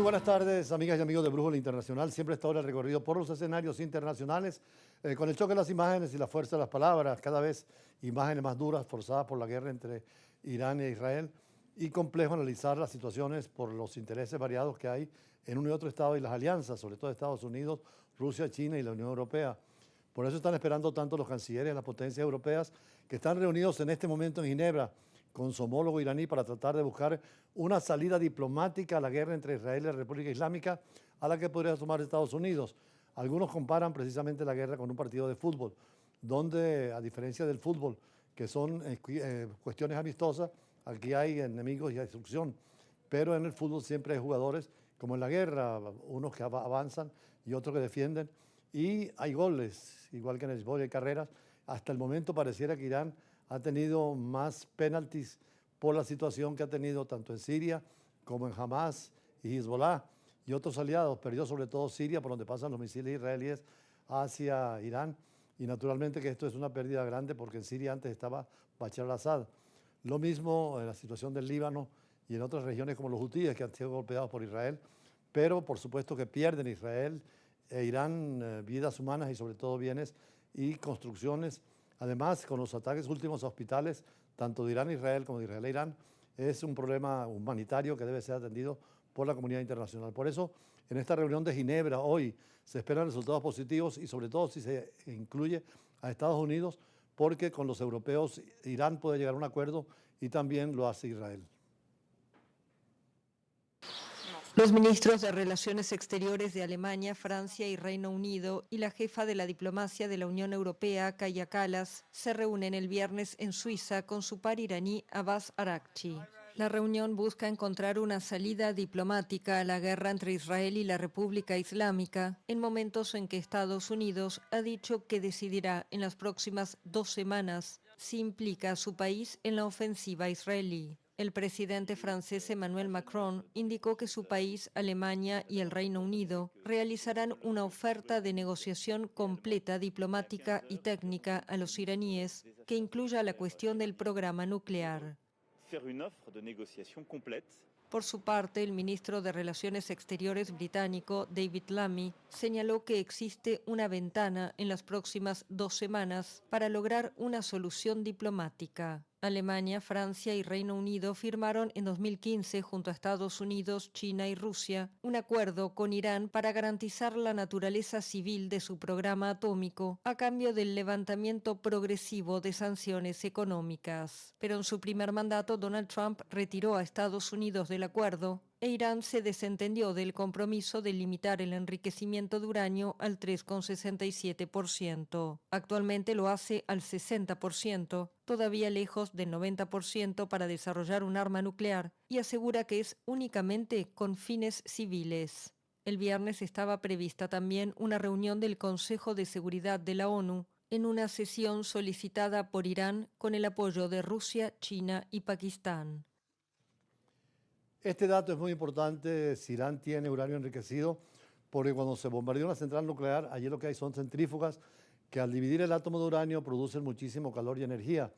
buenas tardes, amigas y amigos de Brújula Internacional. Siempre está ahora el recorrido por los escenarios internacionales con el choque de las imágenes y la fuerza de las palabras, cada vez imágenes más duras forzadas por la guerra entre Irán e Israel, y complejo analizar las situaciones por los intereses variados que hay en uno y otro estado y las alianzas, sobre todo Estados Unidos, Rusia, China y la Unión Europea. Por eso están esperando tanto los cancilleres de las potencias europeas que están reunidos en este momento en Ginebra con su homólogo iraní para tratar de buscar una salida diplomática a la guerra entre Israel y la República Islámica a la que podría sumar Estados Unidos. Algunos comparan precisamente la guerra con un partido de fútbol, donde a diferencia del fútbol, que son cuestiones amistosas, aquí hay enemigos y hay destrucción, pero en el fútbol siempre hay jugadores, como en la guerra, unos que avanzan y otros que defienden, y hay goles, igual que en el béisbol hay carreras. Hasta el momento pareciera que Irán ha tenido más penaltis por la situación que ha tenido tanto en Siria como en Hamas y Hezbollah y otros aliados. Perdió sobre todo Siria, por donde pasan los misiles israelíes hacia Irán. Y naturalmente que esto es una pérdida grande porque en Siria antes estaba Bashar al-Assad. Lo mismo en la situación del Líbano y en otras regiones como los hutíes que han sido golpeados por Israel. Pero por supuesto que pierden Israel e Irán vidas humanas y sobre todo bienes y construcciones. Además, con los ataques últimos a hospitales, tanto de Irán a Israel como de Israel a Irán, es un problema humanitario que debe ser atendido por la comunidad internacional. Por eso, en esta reunión de Ginebra hoy se esperan resultados positivos y sobre todo si se incluye a Estados Unidos, porque con los europeos Irán puede llegar a un acuerdo y también lo hace Israel. Los ministros de Relaciones Exteriores de Alemania, Francia y Reino Unido y la jefa de la diplomacia de la Unión Europea, Kaja Kallas, se reúnen el viernes en Suiza con su par iraní Abbas Araghchi. La reunión busca encontrar una salida diplomática a la guerra entre Israel y la República Islámica en momentos en que Estados Unidos ha dicho que decidirá en las próximas 2 semanas si implica a su país en la ofensiva israelí. El presidente francés Emmanuel Macron indicó que su país, Alemania y el Reino Unido realizarán una oferta de negociación completa, diplomática y técnica a los iraníes que incluya la cuestión del programa nuclear. Por su parte, el ministro de Relaciones Exteriores británico, David Lammy, señaló que existe una ventana en las próximas 2 semanas para lograr una solución diplomática. Alemania, Francia y Reino Unido firmaron en 2015, junto a Estados Unidos, China y Rusia, un acuerdo con Irán para garantizar la naturaleza civil de su programa atómico a cambio del levantamiento progresivo de sanciones económicas. Pero en su primer mandato, Donald Trump retiró a Estados Unidos del acuerdo e Irán se desentendió del compromiso de limitar el enriquecimiento de uranio al 3,67%. Actualmente lo hace al 60%, todavía lejos del 90% para desarrollar un arma nuclear, y asegura que es únicamente con fines civiles. El viernes estaba prevista también una reunión del Consejo de Seguridad de la ONU, en una sesión solicitada por Irán con el apoyo de Rusia, China y Pakistán. Este dato es muy importante si Irán tiene uranio enriquecido, porque cuando se bombardeó una central nuclear, allí lo que hay son centrífugas que al dividir el átomo de uranio producen muchísimo calor y energía,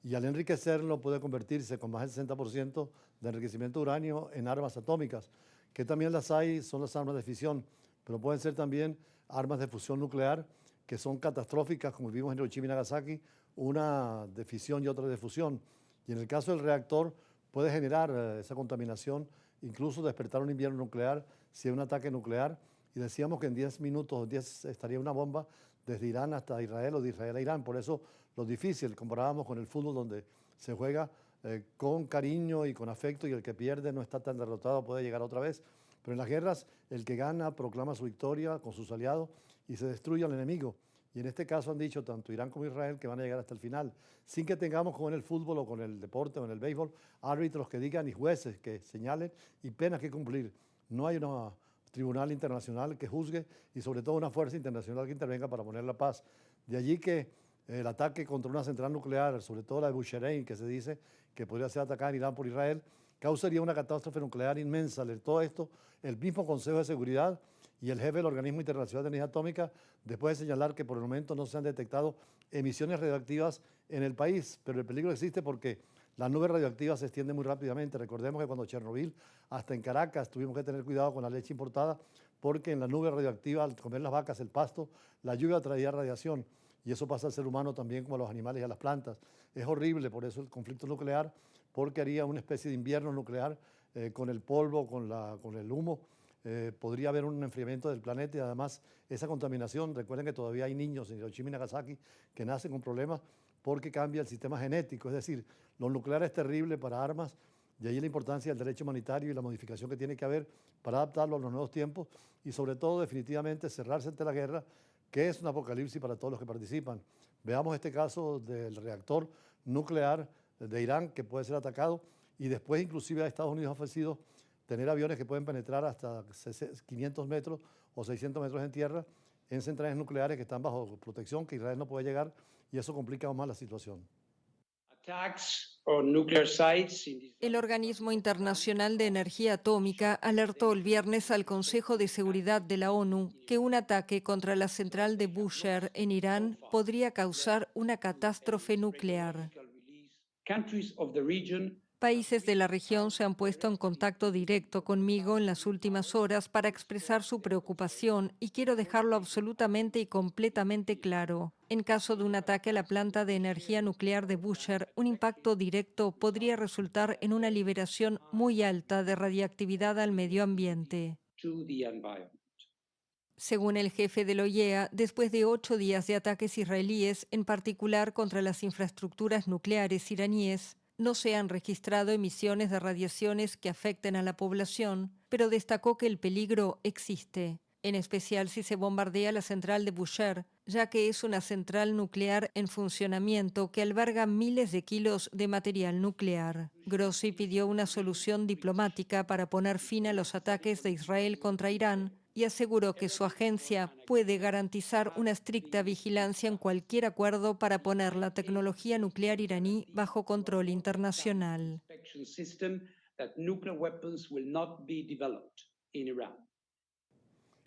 y al enriquecerlo puede convertirse con más del 60% de enriquecimiento de uranio en armas atómicas, que también las hay, son las armas de fisión, pero pueden ser también armas de fusión nuclear, que son catastróficas, como vimos en Hiroshima y Nagasaki, una de fisión y otra de fusión. Y en el caso del reactor, puede generar esa contaminación, incluso despertar un invierno nuclear si hay un ataque nuclear. Y decíamos que en 10 minutos, 10 estaría una bomba desde Irán hasta Israel o de Israel a Irán. Por eso lo difícil, comparábamos con el fútbol donde se juega con cariño y con afecto y el que pierde no está tan derrotado, puede llegar otra vez. Pero en las guerras el que gana proclama su victoria con sus aliados y se destruye al enemigo. Y en este caso han dicho tanto Irán como Israel que van a llegar hasta el final, sin que tengamos como en el fútbol o con el deporte o en el béisbol árbitros que digan y jueces que señalen y penas que cumplir. No hay un tribunal internacional que juzgue y sobre todo una fuerza internacional que intervenga para poner la paz. De allí que el ataque contra una central nuclear, sobre todo la de Busherein, que se dice que podría ser atacada en Irán por Israel, causaría una catástrofe nuclear inmensa. De todo esto, el mismo Consejo de Seguridad y el jefe del Organismo Internacional de Energía Atómica, después de señalar que por el momento no se han detectado emisiones radioactivas en el país, pero el peligro existe porque La nube radioactiva se extiende muy rápidamente. Recordemos que cuando Chernobyl, hasta en Caracas, tuvimos que tener cuidado con la leche importada porque en la nube radioactiva, al comer las vacas el pasto, la lluvia traía radiación y eso pasa al ser humano también como a los animales y a las plantas. Es horrible, por eso el conflicto nuclear, porque haría una especie de invierno nuclear con el polvo, con el humo. Podría haber un enfriamiento del planeta y además esa contaminación, recuerden que todavía hay niños en Hiroshima y Nagasaki que nacen con problemas porque cambia el sistema genético, es decir, lo nuclear es terrible para armas, de ahí la importancia del derecho humanitario y la modificación que tiene que haber para adaptarlo a los nuevos tiempos y sobre todo definitivamente cerrarse ante la guerra, que es un apocalipsis para todos los que participan. Veamos este caso del reactor nuclear de Irán que puede ser atacado y después inclusive a Estados Unidos ha ofrecido tener aviones que pueden penetrar hasta 500 metros o 600 metros en tierra en centrales nucleares que están bajo protección, que Israel no puede llegar y eso complica aún más la situación. El Organismo Internacional de Energía Atómica alertó el viernes al Consejo de Seguridad de la ONU que un ataque contra la central de Bushehr en Irán podría causar una catástrofe nuclear. Países de la región se han puesto en contacto directo conmigo en las últimas horas para expresar su preocupación y quiero dejarlo absolutamente y completamente claro. En caso de un ataque a la planta de energía nuclear de Bushehr, un impacto directo podría resultar en una liberación muy alta de radiactividad al medio ambiente. Según el jefe de la OIEA, después de 8 días de ataques israelíes, en particular contra las infraestructuras nucleares iraníes, no se han registrado emisiones de radiaciones que afecten a la población, pero destacó que el peligro existe, en especial si se bombardea la central de Bushehr, ya que es una central nuclear en funcionamiento que alberga miles de kilos de material nuclear. Grossi pidió una solución diplomática para poner fin a los ataques de Israel contra Irán y aseguró que su agencia puede garantizar una estricta vigilancia en cualquier acuerdo para poner la tecnología nuclear iraní bajo control internacional.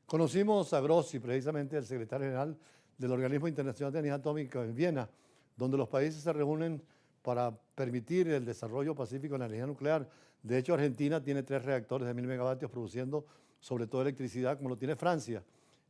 Conocimos a Grossi, precisamente el secretario general del Organismo Internacional de Energía Atómica en Viena, donde los países se reúnen para permitir el desarrollo pacífico de la energía nuclear. De hecho, Argentina tiene 3 reactores de 1000 megavatios produciendo sobre todo electricidad, como lo tiene Francia.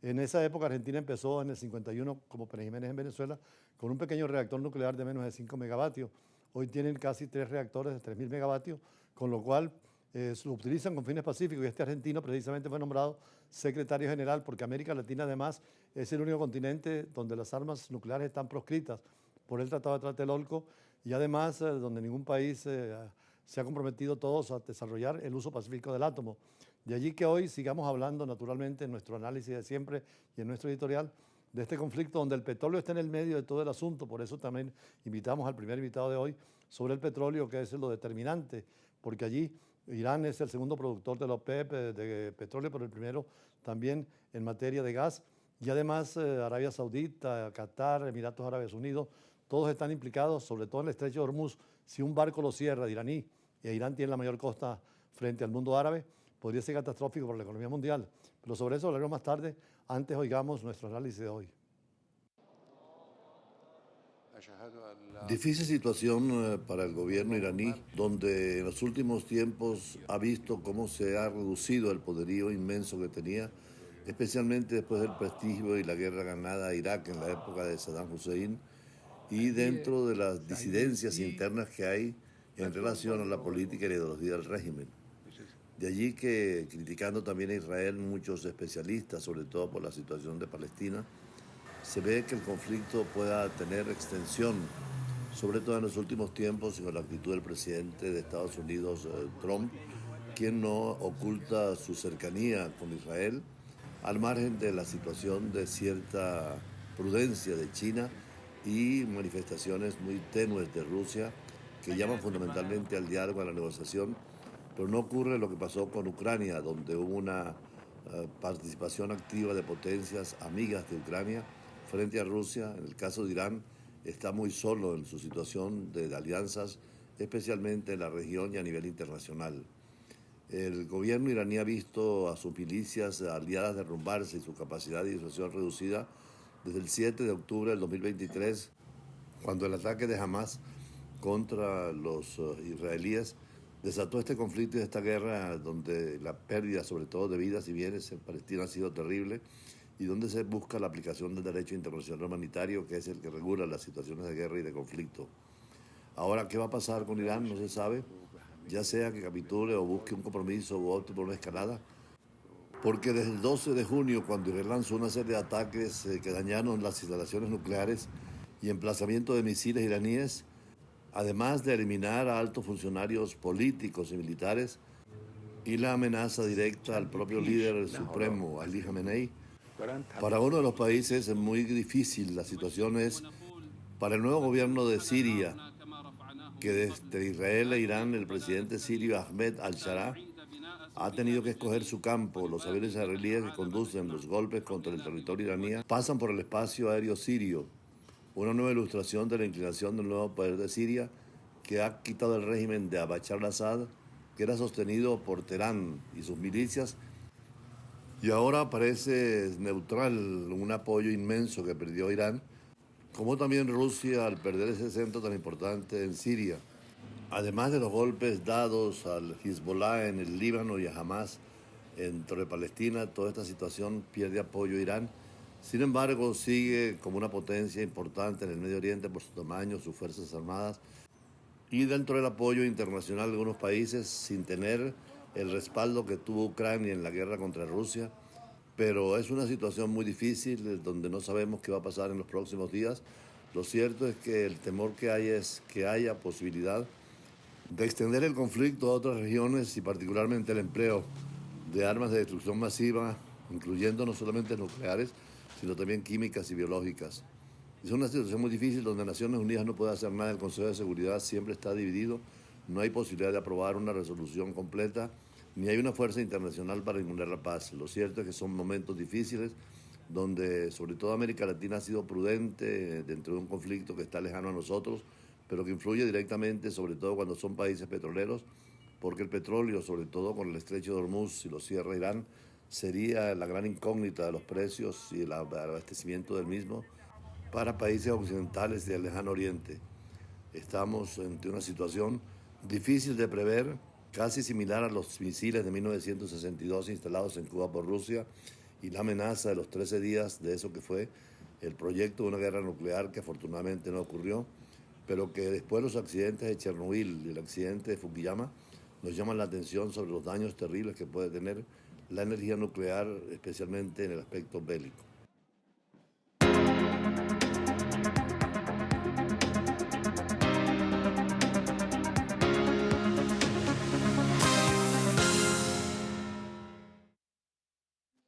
En esa época Argentina empezó en el 51, como Pérez Jiménez en Venezuela, con un pequeño reactor nuclear de menos de 5 megavatios. Hoy tienen casi 3 reactores de 3000 megavatios, con lo cual lo utilizan con fines pacíficos y este argentino precisamente fue nombrado secretario general porque América Latina además es el único continente donde las armas nucleares están proscritas por el Tratado de Tlatelolco y además donde ningún país se ha comprometido todos a desarrollar el uso pacífico del átomo. De allí que hoy sigamos hablando naturalmente en nuestro análisis de siempre y en nuestro editorial de este conflicto donde el petróleo está en el medio de todo el asunto, por eso también invitamos al primer invitado de hoy sobre el petróleo, que es lo determinante, porque allí Irán es el segundo productor de la OPEP de petróleo, pero el primero también en materia de gas, y además Arabia Saudita, Qatar, Emiratos Árabes Unidos, todos están implicados, sobre todo en el estrecho de Hormuz. Si un barco lo cierra de iraní, y Irán tiene la mayor costa frente al mundo árabe, podría ser catastrófico para la economía mundial. Pero sobre eso hablaremos más tarde. Antes oigamos nuestro análisis de hoy. Difícil situación para el gobierno iraní, donde en los últimos tiempos ha visto cómo se ha reducido el poderío inmenso que tenía, especialmente después del prestigio y la guerra ganada a Irak en la época de Saddam Hussein, y dentro de las disidencias internas que hay en relación a la política y la ideología del régimen. De allí que, criticando también a Israel, muchos especialistas, sobre todo por la situación de Palestina, se ve que el conflicto pueda tener extensión, sobre todo en los últimos tiempos, con la actitud del presidente de Estados Unidos, Trump, quien no oculta su cercanía con Israel, al margen de la situación de cierta prudencia de China y manifestaciones muy tenues de Rusia, que llaman fundamentalmente al diálogo, a la negociación, pero no ocurre lo que pasó con Ucrania, donde hubo una participación activa de potencias amigas de Ucrania frente a Rusia. En el caso de Irán, está muy solo en su situación de alianzas, especialmente en la región y a nivel internacional. El gobierno iraní ha visto a sus milicias aliadas derrumbarse y su capacidad de disuasión reducida desde el 7 de octubre del 2023, cuando el ataque de Hamas contra los israelíes, desató este conflicto y esta guerra donde la pérdida, sobre todo de vidas y bienes en Palestina, ha sido terrible y donde se busca la aplicación del derecho internacional humanitario, que es el que regula las situaciones de guerra y de conflicto. Ahora, ¿qué va a pasar con Irán? No se sabe, ya sea que capitule o busque un compromiso o opte por una escalada, porque desde el 12 de junio, cuando Israel lanzó una serie de ataques que dañaron las instalaciones nucleares y emplazamiento de misiles iraníes, además de eliminar a altos funcionarios políticos y militares y la amenaza directa al propio líder supremo, Ali Khamenei, para uno de los países es muy difícil. La situación es para el nuevo gobierno de Siria, que desde Israel e Irán, el presidente sirio Ahmed al-Sharaa ha tenido que escoger su campo. Los aviones israelíes que conducen los golpes contra el territorio iraní pasan por el espacio aéreo sirio, una nueva ilustración de la inclinación del nuevo poder de Siria, que ha quitado el régimen de Bashar al-Assad, que era sostenido por Teherán y sus milicias, y ahora parece neutral, un apoyo inmenso que perdió Irán, como también Rusia al perder ese centro tan importante en Siria. Además de los golpes dados al Hezbollah en el Líbano y a Hamas dentro de Palestina, toda esta situación pierde apoyo a Irán. Sin embargo, sigue como una potencia importante en el Medio Oriente por su tamaño, sus fuerzas armadas y dentro del apoyo internacional de algunos países, sin tener el respaldo que tuvo Ucrania en la guerra contra Rusia. Pero es una situación muy difícil donde no sabemos qué va a pasar en los próximos días. Lo cierto es que el temor que hay es que haya posibilidad de extender el conflicto a otras regiones y particularmente el empleo de armas de destrucción masiva, incluyendo no solamente nucleares, sino también químicas y biológicas. Es una situación muy difícil donde Naciones Unidas no puede hacer nada, el Consejo de Seguridad siempre está dividido, no hay posibilidad de aprobar una resolución completa, ni hay una fuerza internacional para imponer la paz. Lo cierto es que son momentos difíciles donde sobre todo América Latina ha sido prudente dentro de un conflicto que está lejano a nosotros, pero que influye directamente, sobre todo cuando son países petroleros, porque el petróleo, sobre todo con el estrecho de Hormuz, si lo cierra Irán, sería la gran incógnita de los precios y el abastecimiento del mismo para países occidentales del lejano oriente. Estamos ante una situación difícil de prever, casi similar a los misiles de 1962 instalados en Cuba por Rusia y la amenaza de los 13 días de eso que fue el proyecto de una guerra nuclear que afortunadamente no ocurrió, pero que después los accidentes de Chernobyl y el accidente de Fukuyama nos llaman la atención sobre los daños terribles que puede tener la energía nuclear, especialmente en el aspecto bélico.